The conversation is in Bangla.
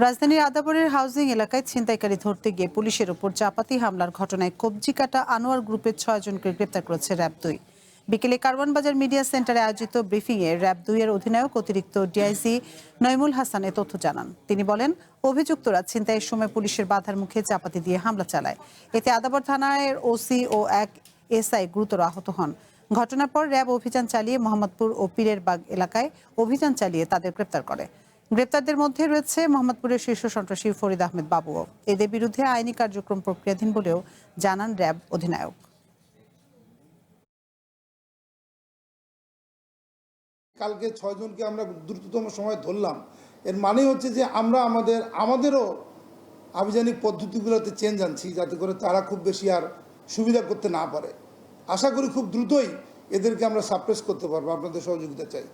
রাজধানীর আদাবরের হাউজিং এলাকায় ছিনতাইকারী ধরতে গিয়ে পুলিশের ওপর চাপাতি হামলার ঘটনায় কবজি কাটা আনোয়ার গ্রুপের 6 জনকে গ্রেপ্তার করেছে র্যাব 2। বিকেলে কারওয়ান বাজার মিডিয়া সেন্টারে আয়োজিত ব্রিফিংয়ে র্যাব 2 এর অধিনায়ক অতিরিক্ত ডিআইজি নইমুল হাসান এ তথ্য জানান। তিনি বলেন, অভিযুক্তরা ছিনতাইয়ের সময় পুলিশের বাধার মুখে চাপাতি দিয়ে হামলা চালায়। এতে আদাবর থানার ওসি ও এক এসআই গুরুতর আহত হন। ঘটনার পর র্যাব অভিযান চালিয়ে মোহাম্মদপুর ও পীরের বাগ এলাকায় অভিযান চালিয়ে তাদের গ্রেপ্তার করে। গ্রেপ্তারদের মধ্যে রয়েছে মোহাম্মদপুরের শীর্ষ সন্ত্রাসী ফরিদ আহমেদ বাবুও। এদের বিরুদ্ধে আইনি কার্যক্রম প্রক্রিয়াধীন বলেও জানান র্যাব অধিনায়ক। কালকে 6 জনকে আমরা দ্রুততম সময় ধরলাম, এর মানে হচ্ছে যে আমরা আমাদেরও আভিযানিক পদ্ধতিগুলোতে চেঞ্জ আনছি, যাতে করে তারা খুব বেশি আর সুবিধা করতে না পারে। আশা করি খুব দ্রুতই এদেরকে আমরা সাপ্রেস করতে পারবো। আপনাদের সহযোগিতা চাই।